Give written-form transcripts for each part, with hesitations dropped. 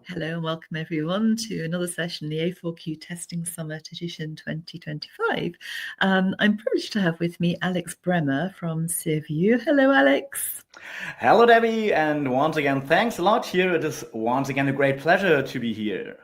Hello and welcome everyone to another session, the A4Q Testing Summit edition 2025. I'm privileged to have with me Alex Bremer from Theserv. Hello, Alex. Hello, Debbie, and once again, thanks a lot here. It is once again a great pleasure to be here.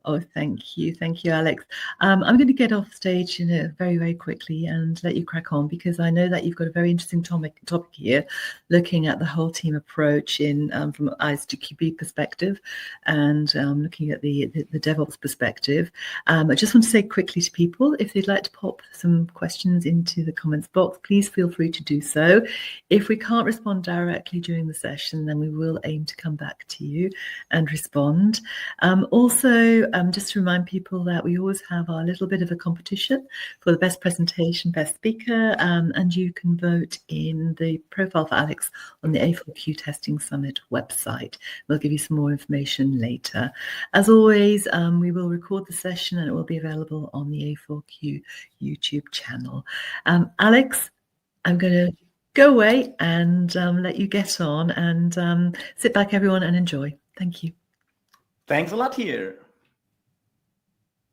Oh, thank you, Alex. I'm going to get off stage very, very quickly and let you crack on, because I know that you've got a very interesting topic here, looking at the whole team approach from an ISTQB perspective, and looking at the DevOps perspective. I just want to say quickly to people, if they'd like to pop some questions into the comments box, please feel free to do so. If we can't respond directly during the session, then we will aim to come back to you and respond. Also, just to remind people that we always have our little bit of a competition for the best presentation, best speaker, and you can vote in the profile for Alex on the A4Q Testing Summit website. We'll give you some more information later. As always, we will record the session and it will be available on the A4Q YouTube channel. Alex, I'm going to go away and let you get on and sit back, everyone, and enjoy. Thank you. Thanks a lot here.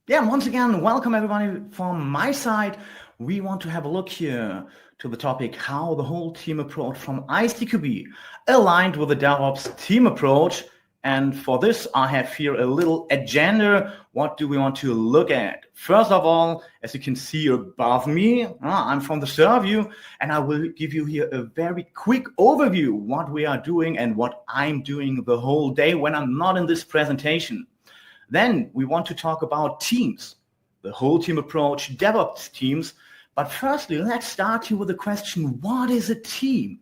Yeah, once again, welcome everybody from my side. We want to have a look here to the topic how the whole team approach from ICTQB aligned with the DevOps team approach. And for this, I have here a little agenda. What do we want to look at? First of all, as you can see above me, I'm from the Theserv, and I will give you here a very quick overview what we are doing and what I'm doing the whole day when I'm not in this presentation. Then we want to talk about teams, the whole team approach, DevOps teams. But firstly, let's start here with the question, what is a team?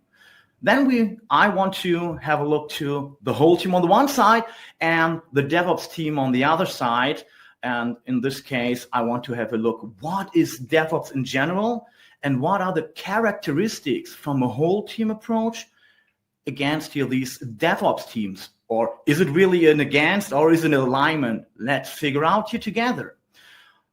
Then I want to have a look to the whole team on the one side and the DevOps team on the other side. And in this case, I want to have a look, what is DevOps in general and what are the characteristics from a whole team approach against here these DevOps teams? Or is it really an against or is it an alignment? Let's figure out here together.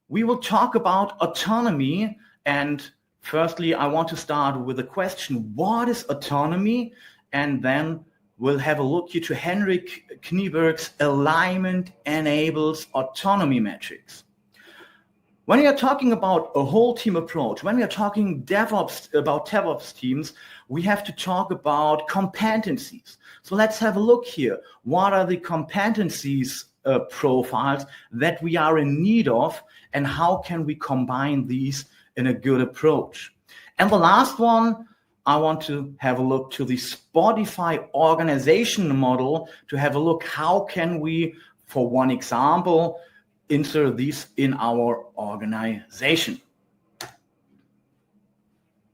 We will talk about autonomy, and firstly, I want to start with the question, what is autonomy? And then we'll have a look here to Henrik Knieberg's alignment enables autonomy metrics. When we are talking about a whole team approach, when we are talking about DevOps teams, we have to talk about competencies. So let's have a look here. What are the competencies profiles that we are in need of, and how can we combine these in a good approach? And the last one, I want to have a look to the Spotify organization model to have a look how can we, for one example, insert these in our organization.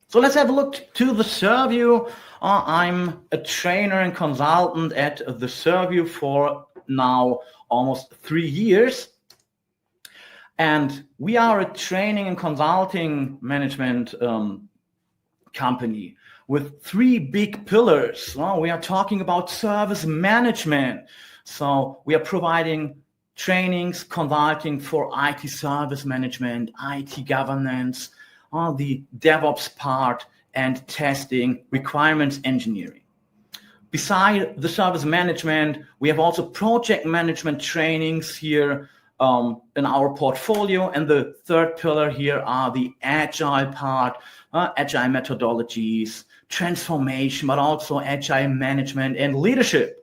So let's have a look to the Theserv. I'm a trainer and consultant at the Theserv for now almost 3 years. And we are a training and consulting management company with 3 big pillars. We are talking about service management. So we are providing trainings, consulting for IT service management, IT governance, the DevOps part, and testing, requirements engineering. Beside the service management, we have also project management trainings here in our portfolio. And the third pillar here are the agile part, agile methodologies, transformation, but also agile management and leadership.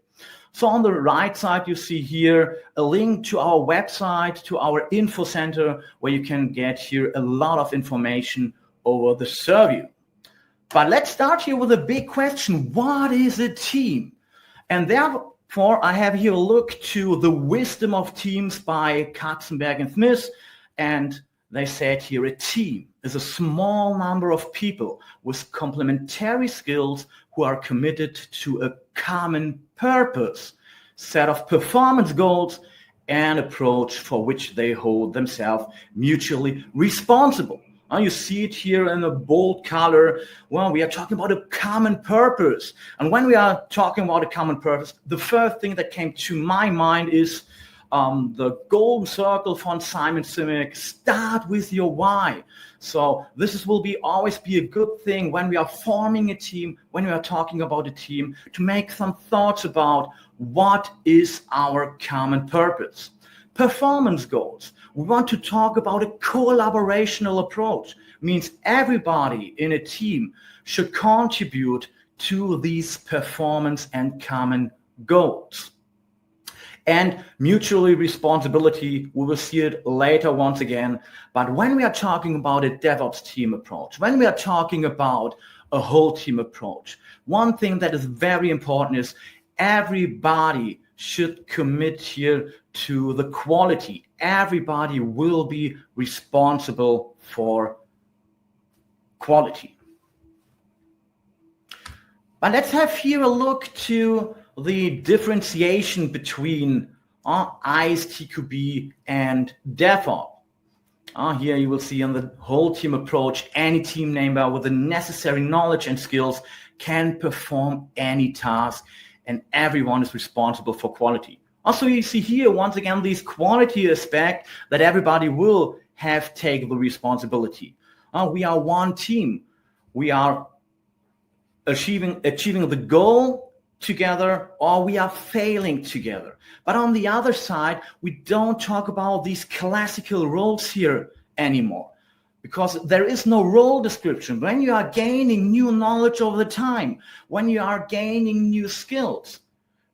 So on the right side, you see here a link to our website, to our info center, where you can get here a lot of information over the Theserv. But let's start here with a big question. What is a team? And therefore, I have here a look to the wisdom of teams by Katzenberg and Smith. And they said here a team is a small number of people with complementary skills who are committed to a common purpose, set of performance goals, and approach for which they hold themselves mutually responsible. You see it here in a bold color. Well, we are talking about a common purpose. And when we are talking about a common purpose, the first thing that came to my mind is the golden circle from Simon Sinek, start with your why. So this will always be a good thing when we are forming a team, when we are talking about a team, to make some thoughts about what is our common purpose? Performance goals. We want to talk about a collaborational approach. Means everybody in a team should contribute to these performance and common goals. And mutually responsibility, we will see it later once again. But when we are talking about a DevOps team approach, when we are talking about a whole team approach, one thing that is very important is everybody should commit here to the quality. Everybody will be responsible for quality. But let's have here a look to the differentiation between ISTQB and DevOps. Here you will see on the whole team approach, any team member with the necessary knowledge and skills can perform any task, and everyone is responsible for quality. Also, you see here, once again, this quality aspect that everybody will have take the responsibility. We are one team. We are achieving the goal together, or we are failing together. But on the other side, we don't talk about these classical roles here anymore, because there is no role description. When you are gaining new knowledge over the time, when you are gaining new skills,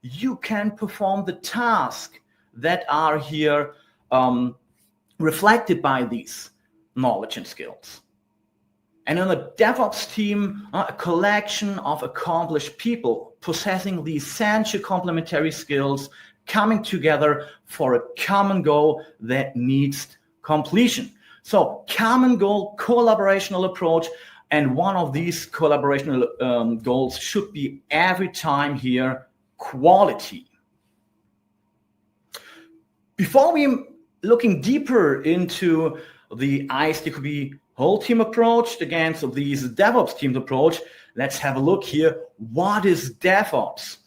you can perform the task that are here reflected by these knowledge and skills. And in a DevOps team, a collection of accomplished people possessing the essential complementary skills coming together for a common goal that needs completion. So common goal, collaborational approach, and one of these collaborational goals should be every time here quality. Before we looking deeper into the ISTQB whole team approach against these DevOps team approach, let's have a look here. What is DevOps?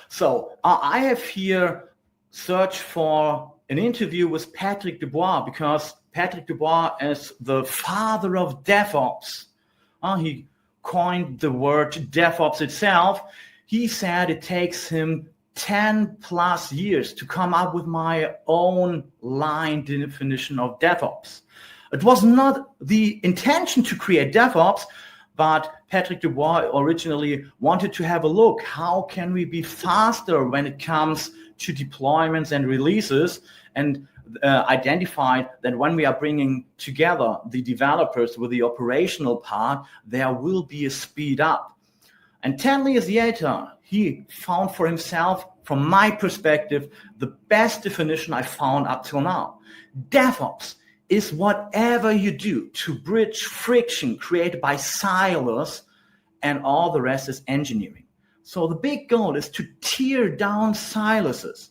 So I have here searched for an interview with Patrick Dubois, because Patrick Dubois is the father of DevOps. He coined the word DevOps itself. He said it takes him 10 plus years to come up with my own line definition of DevOps. It was not the intention to create DevOps, but Patrick Dubois originally wanted to have a look. How can we be faster when it comes to deployments and releases, and identified that when we are bringing together the developers with the operational part, there will be a speed up. And 10 years later, he found for himself, from my perspective, the best definition I found up till now. DevOps is whatever you do to bridge friction created by silos, and all the rest is engineering. So the big goal is to tear down silos.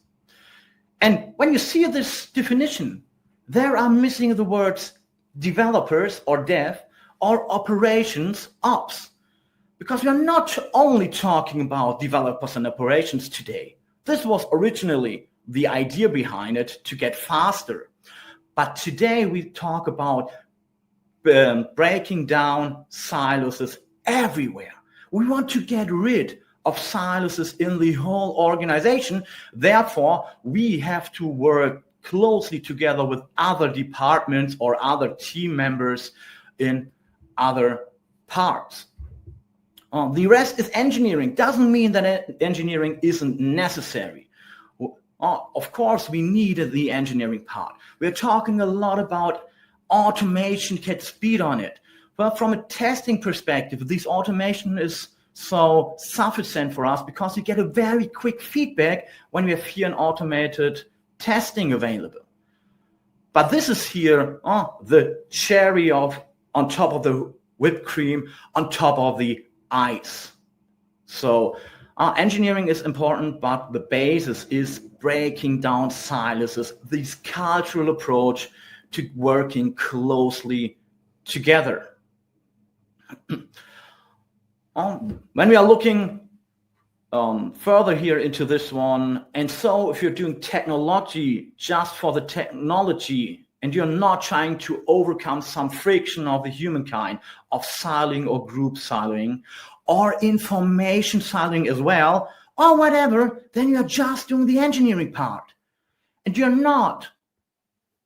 And when you see this definition, there are missing the words developers or dev or operations ops, because we are not only talking about developers and operations today. This was originally the idea behind it, to get faster. But today we talk about breaking down silos everywhere. We want to get rid of silos in the whole organization. Therefore, we have to work closely together with other departments or other team members in other parts. The rest is engineering. Doesn't mean that engineering isn't necessary. Of course, we needed the engineering part. We're talking a lot about automation, get speed on it. But from a testing perspective, this automation is so sufficient for us, because you get a very quick feedback when we have here an automated testing available. But this is here the cherry on top of the whipped cream, on top of the ice. So engineering is important, but the basis is breaking down silos, this cultural approach to working closely together. When we are looking further here into this one, and so if you're doing technology just for the technology, and you're not trying to overcome some friction of the humankind, of siloing or group siloing, or information siloing as well, or whatever, then you're just doing the engineering part. And you're not,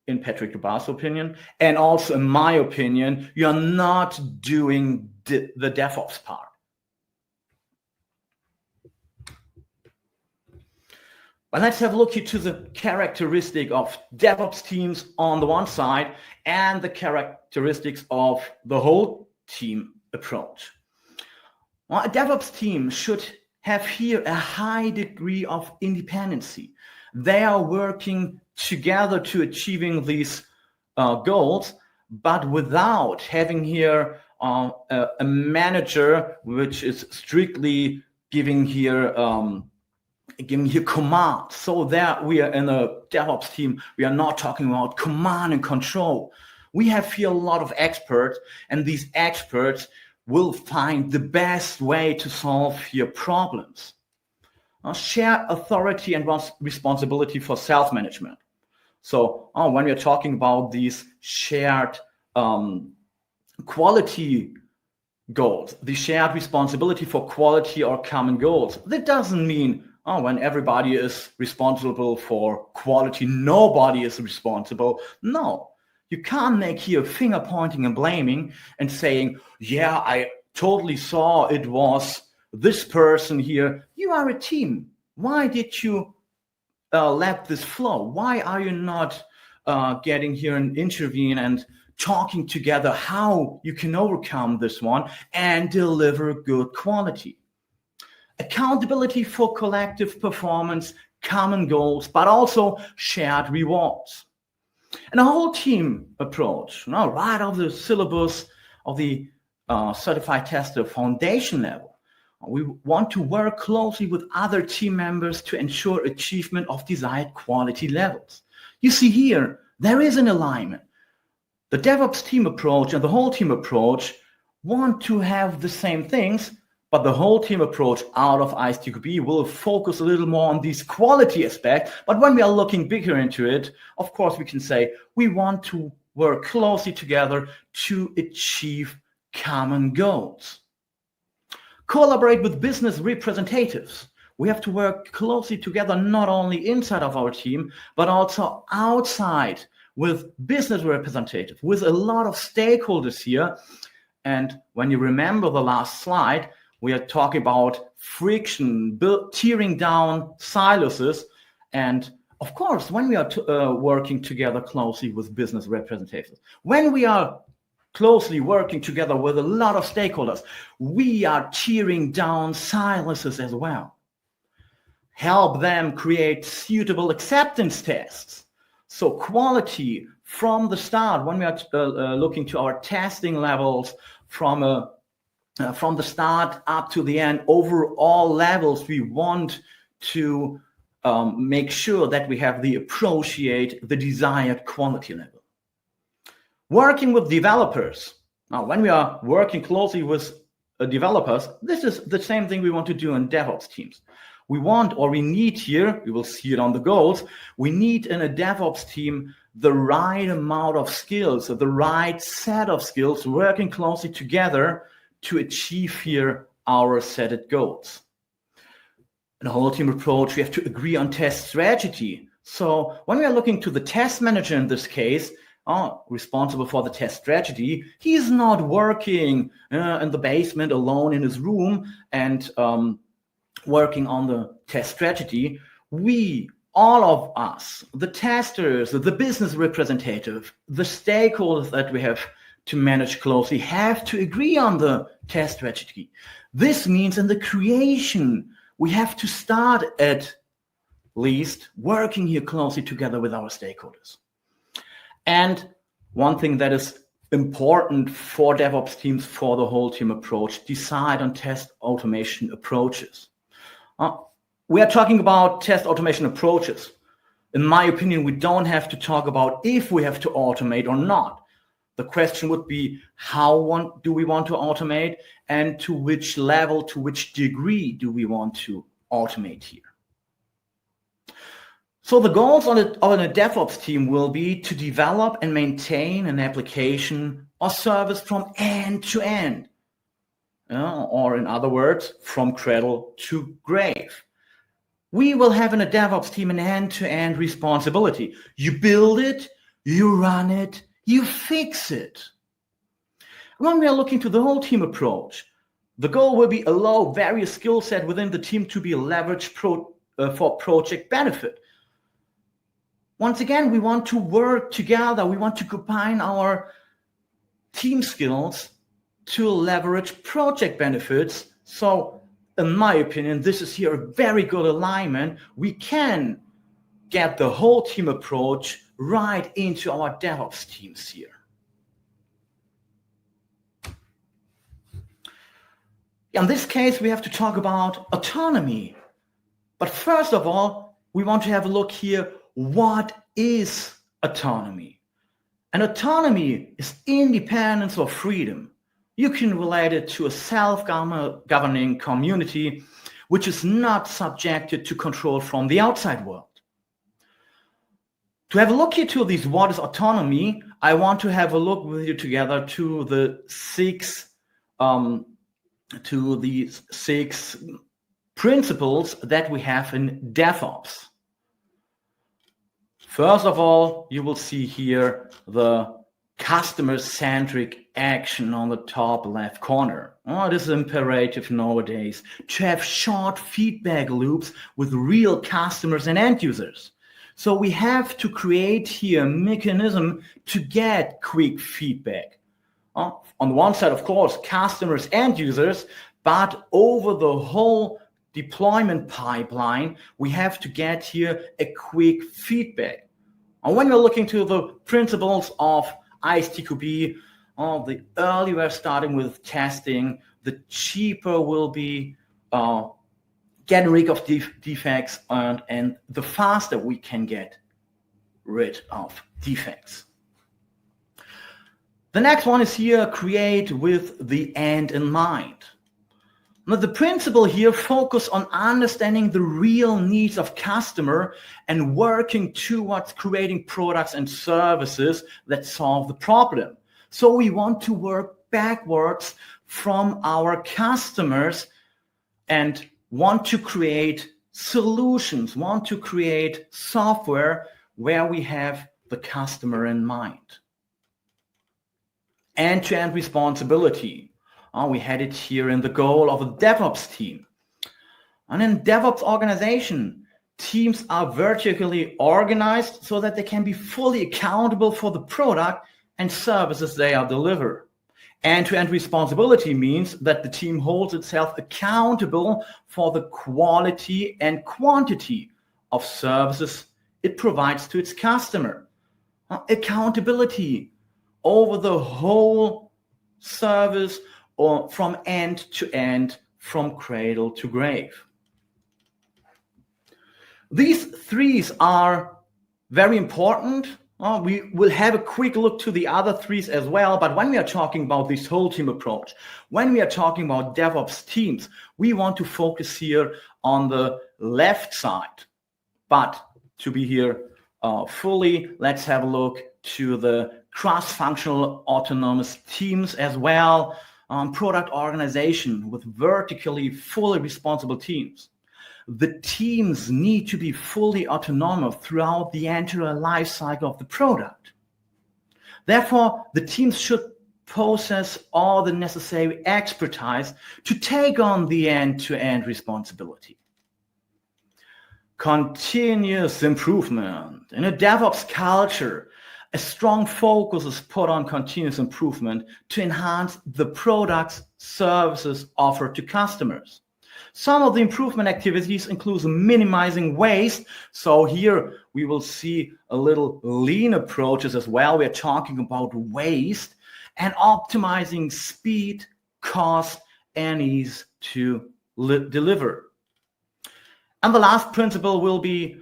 in Patrick Dubar's opinion, and also in my opinion, you're not doing the DevOps part. But let's have a look here to the characteristic of DevOps teams on the one side and the characteristics of the whole team approach. Well, a DevOps team should have here a high degree of independency. They are working together to achieving these goals, but without having here a manager which is strictly giving here command. So there we are in a DevOps team, we are not talking about command and control. We have here a lot of experts, and these experts will find the best way to solve your problems. Shared authority and responsibility for self-management. So when we're talking about these shared quality goals, the shared responsibility for quality or common goals, that doesn't mean when everybody is responsible for quality, nobody is responsible. No, you can't make here finger pointing and blaming and saying, yeah, I totally saw it was this person here. You are a team. Why did you let this flow? Why are you not getting here and intervene and talking together how you can overcome this one and deliver good quality? Accountability for collective performance, common goals, but also shared rewards. And a whole team approach, right off the syllabus of the certified tester foundation level. We want to work closely with other team members to ensure achievement of desired quality levels. You see here, there is an alignment. The DevOps team approach and the whole team approach want to have the same things, but the whole team approach out of ISTQB will focus a little more on these quality aspects. But when we are looking bigger into it, of course, we can say we want to work closely together to achieve common goals. Collaborate with business representatives. We have to work closely together, not only inside of our team, but also outside with business representatives, with a lot of stakeholders here. And when you remember the last slide, we are talking about friction, tearing down silos. And of course, when we are working together closely with business representatives, when we are closely working together with a lot of stakeholders, we are tearing down silos as well. Help them create suitable acceptance tests. So quality from the start, when we are looking to our testing levels from the start up to the end, over all levels, we want to make sure that we have the desired quality level. Working with developers. Now, when we are working closely with developers, this is the same thing we want to do in DevOps teams. We need here, we will see it on the goals, we need in a DevOps team the right amount of skills, the right set of skills, working closely together to achieve here our set goals. In a whole team approach, we have to agree on test strategy. So when we are looking to the test manager in this case, responsible for the test strategy, he's not working in the basement alone in his room and working on the test strategy. We, all of us, the testers, the business representative, the stakeholders that we have to manage closely have to agree on the test strategy. This means in the creation, we have to start at least working here closely together with our stakeholders. And one thing that is important for DevOps teams, for the whole team approach, decide on test automation approaches. We are talking about test automation approaches. In my opinion, we don't have to talk about if we have to automate or not. The question would be, how do we want to automate, and to which level, to which degree do we want to automate here? So the goals on a DevOps team will be to develop and maintain an application or service from end to end, or in other words, from cradle to grave. we will have in a DevOps team an end-to-end responsibility. You build it, you run it, you fix it. When we are looking to the whole team approach, the goal will be allow various skill sets within the team to be leveraged for project benefit. Once again, we want to work together. We want to combine our team skills to leverage project benefits. So in my opinion, this is here a very good alignment. We can get the whole team approach right into our DevOps teams here. In this case, we have to talk about autonomy. But first of all, we want to have a look here. What is autonomy? And autonomy is independence or freedom. You can relate it to a self-governing community, which is not subjected to control from the outside world. To have a look here to these, what is autonomy, I want to have a look with you together to the six principles that we have in DevOps. First of all, you will see here the customer-centric action on the top left corner. Oh, it is imperative nowadays to have short feedback loops with real customers and end users. So we have to create here a mechanism to get quick feedback. On the one side, of course, customers and users, but over the whole deployment pipeline, we have to get here a quick feedback. And when we're looking to the principles of ISTQB, the earlier we're starting with testing, the cheaper will be getting rid of defects, and the faster we can get rid of defects. The next one is here, create with the end in mind. Now, the principle here focus on understanding the real needs of customer and working towards creating products and services that solve the problem. So we want to work backwards from our customers and want to create solutions, want to create software where we have the customer in mind. End-to-end responsibility. We had it here in the goal of a DevOps team. And in DevOps organization, teams are vertically organized so that they can be fully accountable for the product and services they are deliver. End-to-end responsibility means that the team holds itself accountable for the quality and quantity of services it provides to its customer. Accountability over the whole service or from end to end, from cradle to grave. These threes are very important. We will have a quick look to the other threes as well, but when we are talking about this whole team approach, when we are talking about DevOps teams, we want to focus here on the left side. But to be here fully, let's have a look to the cross-functional autonomous teams as well. Product organization with vertically fully responsible teams. The teams need to be fully autonomous throughout the entire life cycle of the product. Therefore, the teams should possess all the necessary expertise to take on the end-to-end responsibility. Continuous improvement. In a DevOps culture, a strong focus is put on continuous improvement to enhance the products, services offered to customers. Some of the improvement activities include minimizing waste. So here we will see a little lean approaches as well. We're talking about waste and optimizing speed, cost, and ease to deliver. And the last principle will be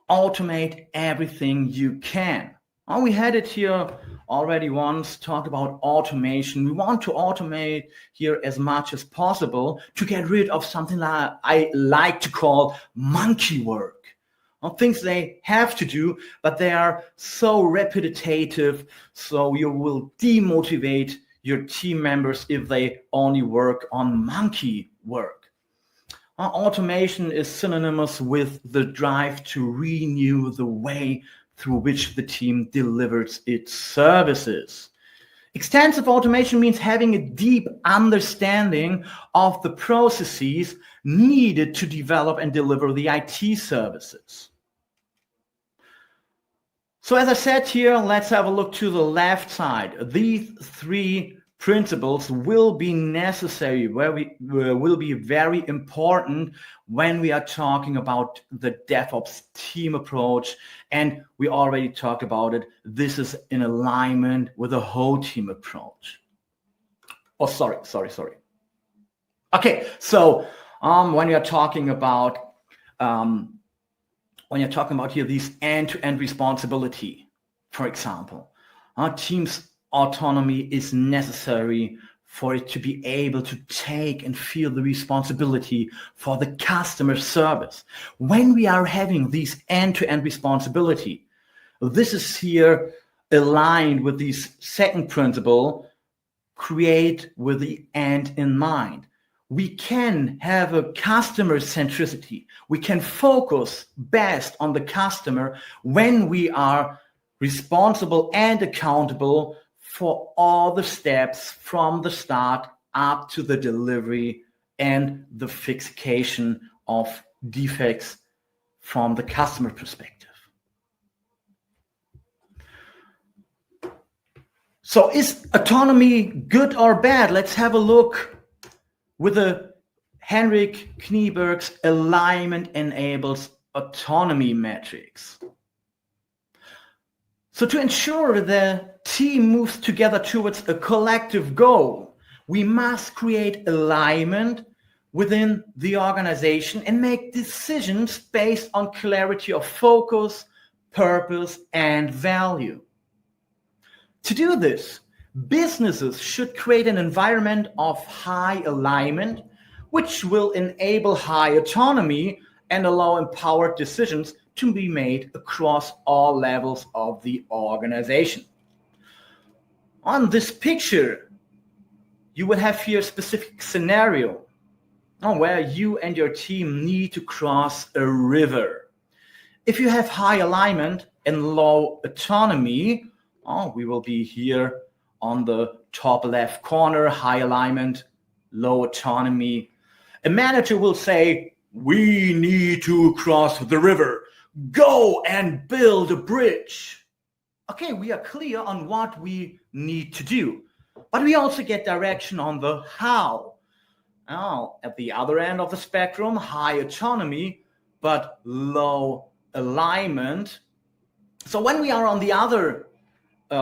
automate everything you can. We had it here already once, talked about automation. We want to automate here as much as possible to get rid of something that I like to call monkey work. Things they have to do, but they are so repetitive, so you will demotivate your team members if they only work on monkey work. Automation is synonymous with the drive to renew the way through which the team delivers its services. Extensive automation means having a deep understanding of the processes needed to develop and deliver the IT services. So as I said here, let's have a look to the left side. These three principles will be necessary, will be very important when we are talking about the DevOps team approach. And we already talked about it. This is in alignment with the whole team approach. Oh, sorry. Okay, so when you're talking about here these end-to-end responsibility, for example, our team's autonomy is necessary for it to be able to take and feel the responsibility for the customer service. When we are having these end-to-end responsibility, this is here aligned with this second principle, create with the end in mind. We can have a customer centricity. We can focus best on the customer when we are responsible and accountable for all the steps from the start up to the delivery and the fixation of defects from the customer perspective. So is autonomy good or bad? Let's have a look with the Henrik Knieberg's alignment enables autonomy metrics. So to ensure the team moves together towards a collective goal, we must create alignment within the organization and make decisions based on clarity of focus, purpose, and value. To do this, businesses should create an environment of high alignment, which will enable high autonomy and allow empowered decisions to be made across all levels of the organization. On this picture, you will have here a specific scenario where you and your team need to cross a river. If you have high alignment and low autonomy, we will be here on the top left corner, high alignment, low autonomy. A manager will say, "We need to cross the river. Go and build a bridge." Okay, we are clear on what we need to do, but we also get direction on the how. Now, at the other end of the spectrum, high autonomy, but low alignment. So when we are on the other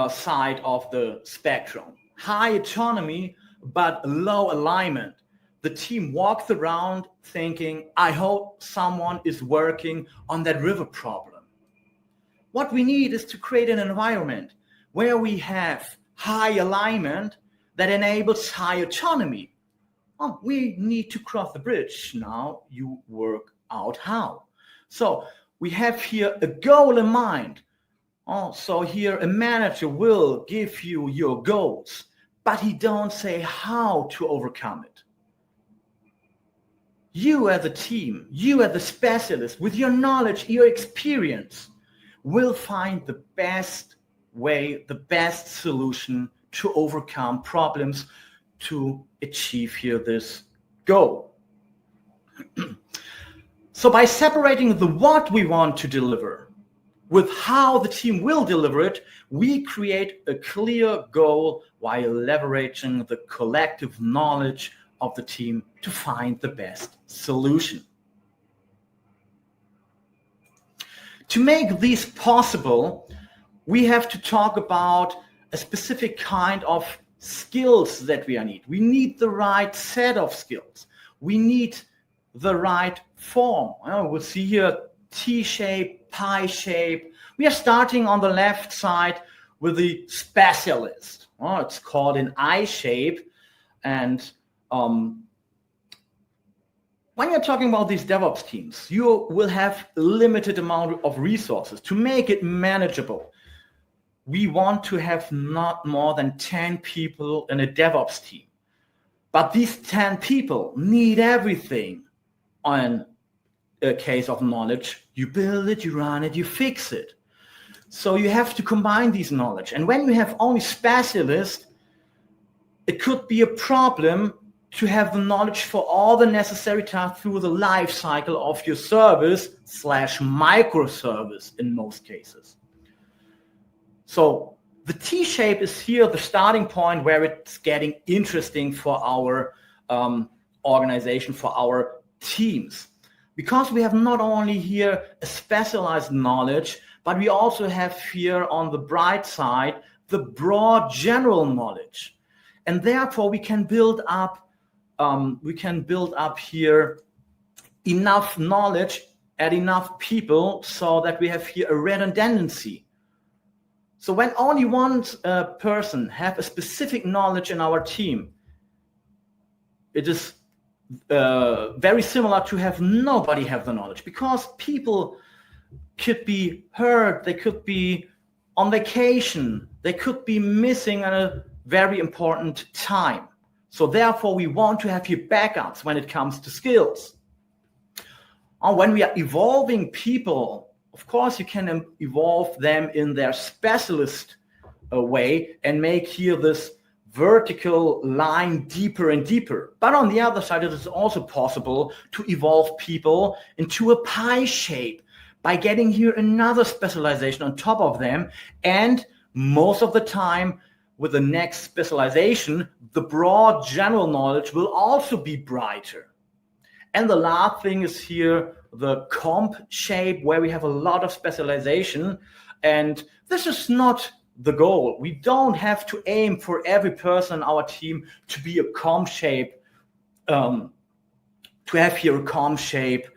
side of the spectrum, high autonomy, but low alignment, the team walks around thinking, "I hope someone is working on that river problem." What we need is to create an environment where we have high alignment that enables high autonomy. We need to cross the bridge. Now you work out how. So we have here a goal in mind. So here a manager will give you your goals, but he don't say how to overcome it. You as a team, you as a specialist, with your knowledge, your experience, will find the best way, the best solution to overcome problems to achieve here this goal. So by separating the what we want to deliver with how the team will deliver it, we create a clear goal while leveraging the collective knowledge of the team to find the best solution. To make this possible, we have to talk about a specific kind of skills that we need. We need the right set of skills. We need the right form. We'll see here T-shape, pie shape. We are starting on the left side with the specialist. It's called an I shape. And when you're talking about these DevOps teams, you will have a limited amount of resources. To make it manageable, we want to have not more than 10 people in a DevOps team. But these 10 people need everything on a case of knowledge, you build it, you run it, you fix it. So you have to combine these knowledge. And when you have only specialists, it could be a problem to have the knowledge for all the necessary tasks through the life cycle of your service / microservice in most cases. So the T-shape is here the starting point where it's getting interesting for our organization, for our teams. Because we have not only here a specialized knowledge, but we also have here on the bright side, the broad general knowledge. And therefore we can build up here enough knowledge at enough people so that we have here a redundancy. So when only one person have a specific knowledge in our team, it is very similar to have nobody have the knowledge, because people could be hurt, they could be on vacation, they could be missing at a very important time. So therefore we want to have here backups when it comes to skills. And when we are evolving people, of course you can evolve them in their specialist way and make here this vertical line deeper and deeper. But on the other side, it is also possible to evolve people into a pie shape by getting here another specialization on top of them. And most of the time, with the next specialization, the broad general knowledge will also be brighter. And the last thing is here the comp shape, where we have a lot of specialization. And this is not the goal. We don't have to aim for every person in our team to be a comp shape, to have here a comp shape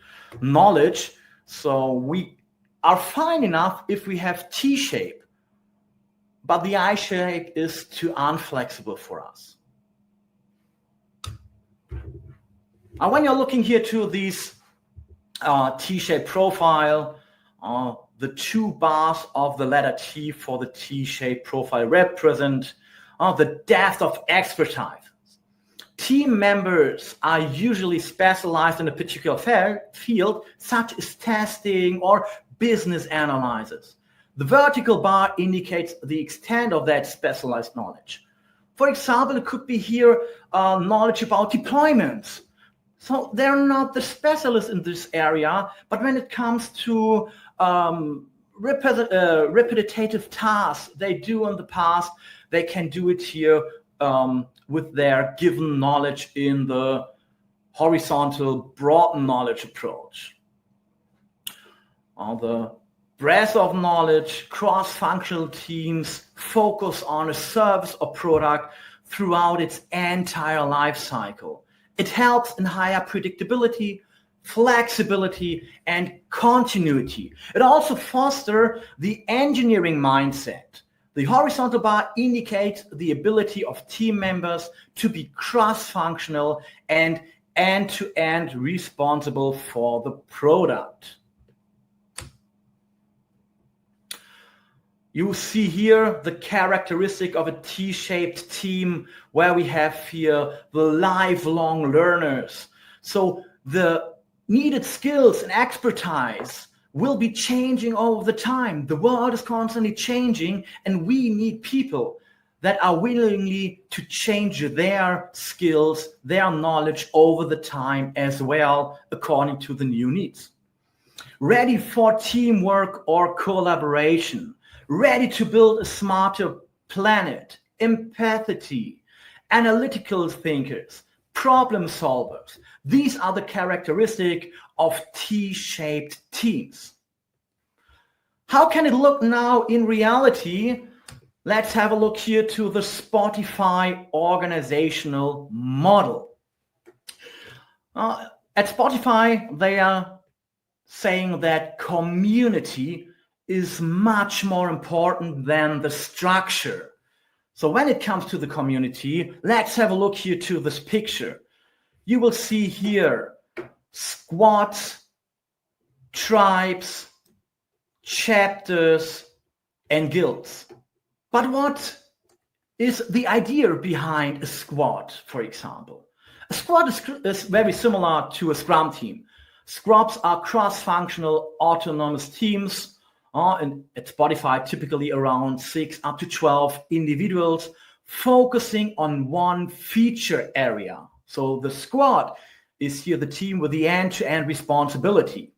knowledge. So we are fine enough if we have T-shape. But the I-shape is too unflexible for us. And when you're looking here to these T-shape profile, the two bars of the letter T for the T-shape profile represent the depth of expertise. Team members are usually specialized in a particular field, such as testing or business analysis. The vertical bar indicates the extent of that specialized knowledge. For example, it could be here knowledge about deployments. So they're not the specialists in this area, but when it comes to repetitive tasks they do in the past, they can do it here with their given knowledge in the horizontal broad knowledge approach. The breadth of knowledge, cross-functional teams focus on a service or product throughout its entire life cycle. It helps in higher predictability, flexibility, and continuity. It also fosters the engineering mindset. The horizontal bar indicates the ability of team members to be cross-functional and end-to-end responsible for the product. You see here the characteristic of a T-shaped team, where we have here the lifelong learners. So the needed skills and expertise will be changing over the time. The world is constantly changing, and we need people that are willingly to change their skills, their knowledge over the time as well, according to the new needs. Ready for teamwork or collaboration. Ready to build a smarter planet, empathy, analytical thinkers, problem solvers. These are the characteristics of T-shaped teams. How can it look now in reality? Let's have a look here to the Spotify organizational model. At Spotify, they are saying that community is much more important than the structure. So when it comes to the community, let's have a look here to this picture. You will see here squads, tribes, chapters, and guilds. But what is the idea behind a squad, for example? A squad is very similar to a Scrum team. Squads are cross-functional autonomous teams, and at Spotify, typically around 6 up to 12 individuals focusing on one feature area. So the squad is here the team with the end-to-end responsibility.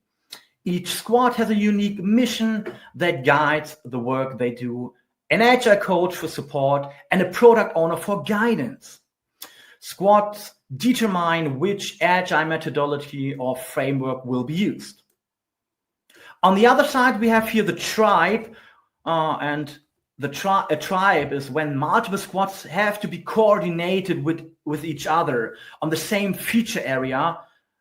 Each squad has a unique mission that guides the work they do, an agile coach for support, and a product owner for guidance. Squads determine which agile methodology or framework will be used. On the other side, we have here the tribe, and a tribe is when multiple squads have to be coordinated with each other on the same feature area.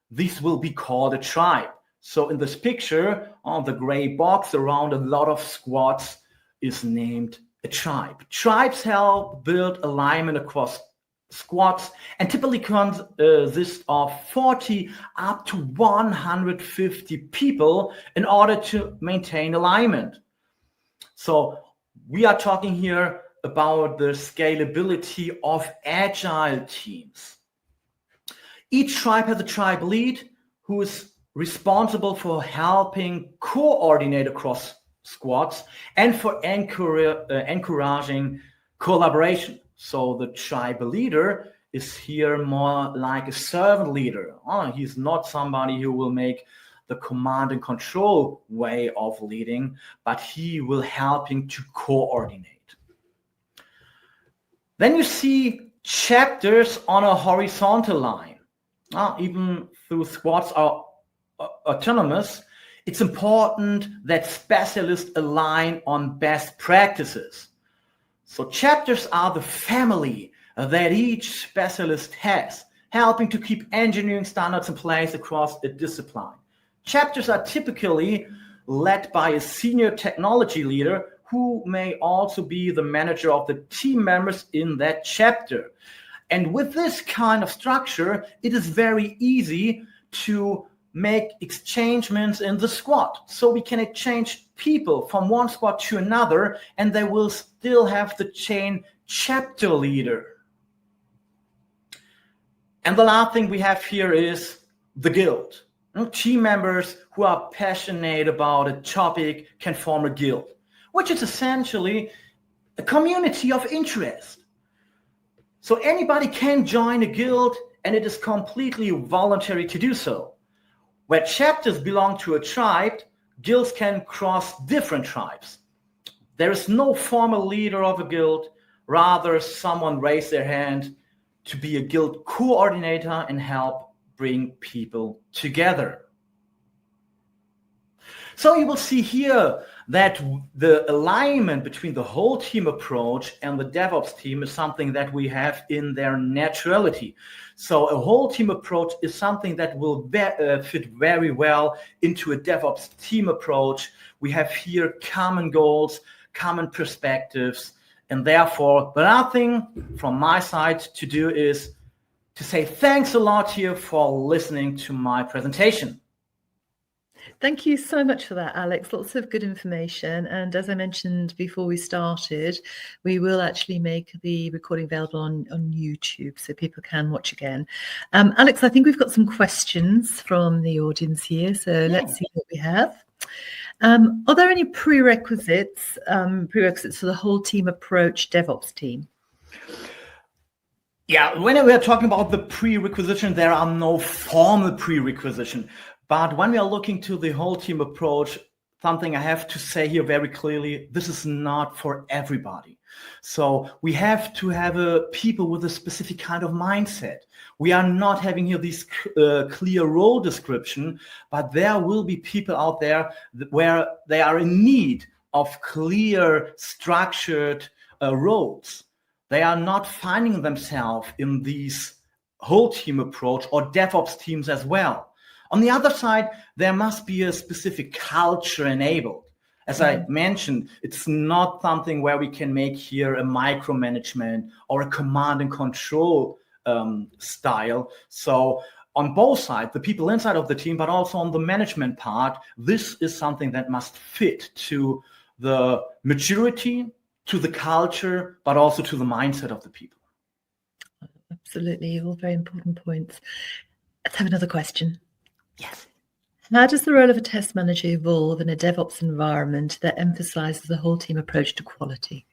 This will be called a tribe. So in this picture, the gray box around a lot of squads is named a tribe. Tribes help build alignment across squads and typically consist of 40 up to 150 people in order to maintain alignment. So we are talking here about the scalability of agile teams. Each tribe has a tribe lead who is responsible for helping coordinate across squads and for encouraging collaboration. So the tribe leader is here more like a servant leader. He's not somebody who will make the command and control way of leading, but he will helping to coordinate. Then you see chapters on a horizontal line. Even though squads are autonomous, it's important that specialists align on best practices. So chapters are the family that each specialist has, helping to keep engineering standards in place across a discipline. Chapters are typically led by a senior technology leader who may also be the manager of the team members in that chapter. And with this kind of structure, it is very easy to make exchangements in the squad. So we can exchange people from one squad to another, and they will still have the chain chapter leader. And the last thing we have here is the guild. Team members who are passionate about a topic can form a guild, which is essentially a community of interest. So anybody can join a guild, and it is completely voluntary to do so. Where chapters belong to a tribe, guilds can cross different tribes. There is no formal leader of a guild. Rather, someone raised their hand to be a guild coordinator and help bring people together. So you will see here that the alignment between the whole team approach and the DevOps team is something that we have in their naturality. So a whole team approach is something that will fit very well into a DevOps team approach. We have here common goals, common perspectives, and therefore the last thing from my side to do is to say thanks a lot here for listening to my presentation. Thank you so much for that, Alex. Lots of good information. And as I mentioned before we started, we will actually make the recording available on YouTube so people can watch again. Alex, I think we've got some questions from the audience here. So let's see what we have. Are there any prerequisites for the whole team approach DevOps team? Yeah, when we are talking about the prerequisition, there are no formal prerequisition. But when we are looking to the whole team approach, something I have to say here very clearly, this is not for everybody. So we have to have people with a specific kind of mindset. We are not having here this clear role description, but there will be people out there where they are in need of clear, structured roles. They are not finding themselves in these whole team approach or DevOps teams as well. On the other side, there must be a specific culture enabled. As I mentioned, it's not something where we can make here a micromanagement or a command and control style. So on both sides, the people inside of the team, but also on the management part, this is something that must fit to the maturity, to the culture, but also to the mindset of the people. Absolutely, all very important points. Let's have another question. Yes. How does the role of a test manager evolve in a DevOps environment that emphasizes the whole team approach to quality?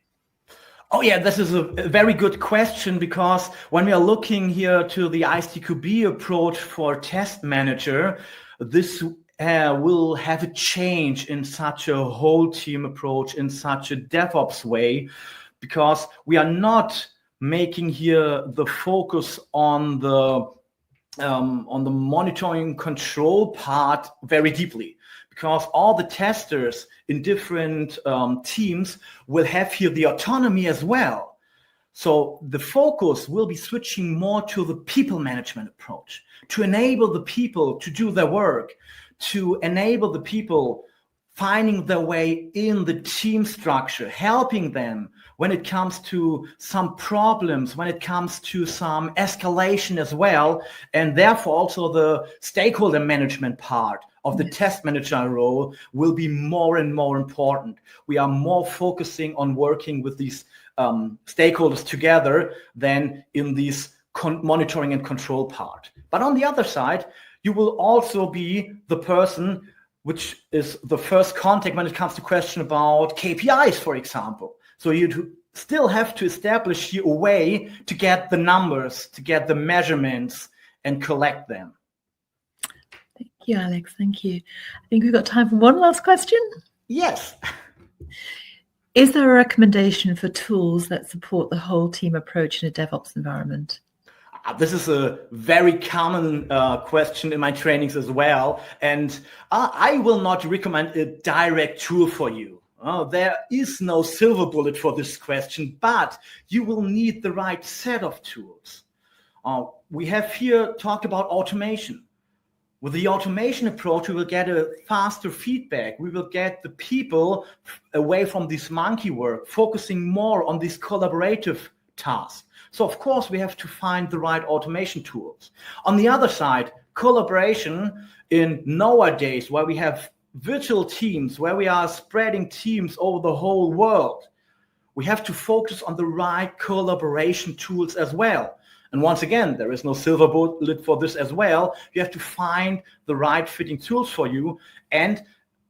Oh yeah, this is a very good question, because when we are looking here to the ISTQB approach for test manager, this will have a change in such a whole team approach, in such a DevOps way, because we are not making here the focus on the monitoring control part very deeply, because all the testers in different teams will have here the autonomy as well. So the focus will be switching more to the people management approach, to enable the people to do their work, to enable the people finding their way in the team structure, helping them when it comes to some problems, when it comes to some escalation as well, and therefore also the stakeholder management part of the test manager role will be more and more important. We are more focusing on working with these stakeholders together than in this monitoring and control part. But on the other side, you will also be the person which is the first contact when it comes to question about KPIs, for example. So you still have to establish a way to get the numbers, to get the measurements and collect them. Thank you, Alex. Thank you. I think we've got time for one last question. Yes. Is there a recommendation for tools that support the whole team approach in a DevOps environment? This is a very common question in my trainings as well. And I will not recommend a direct tool for you. There is no silver bullet for this question, but you will need the right set of tools. We have here talked about automation. With the automation approach, we will get a faster feedback. We will get the people away from this monkey work, focusing more on these collaborative tasks. So of course, we have to find the right automation tools. On the other side, collaboration in nowadays, where we have virtual teams, where we are spreading teams over the whole world, we have to focus on the right collaboration tools as well. And once again, there is no silver bullet for this as well. You have to find the right fitting tools for you. And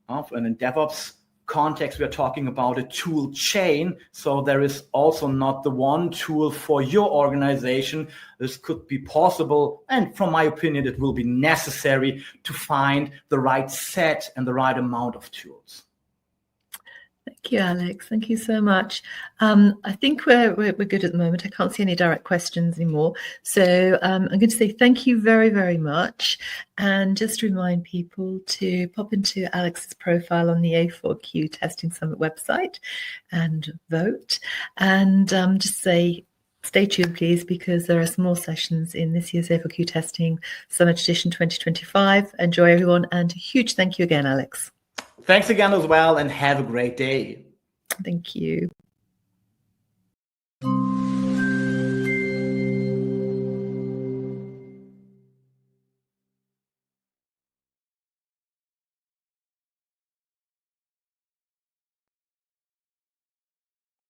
in DevOps context, we are talking about a tool chain. So there is also not the one tool for your organization. This could be possible. And from my opinion, it will be necessary to find the right set and the right amount of tools. Thank you, Alex. Thank you so much. I think we're good at the moment. I can't see any direct questions anymore. So I'm going to say thank you very, very much. And just remind people to pop into Alex's profile on the A4Q Testing Summit website and vote. And just say, stay tuned, please, because there are some more sessions in this year's A4Q Testing Summit Edition 2025. Enjoy, everyone. And a huge thank you again, Alex. Thanks again as well, and have a great day. Thank you.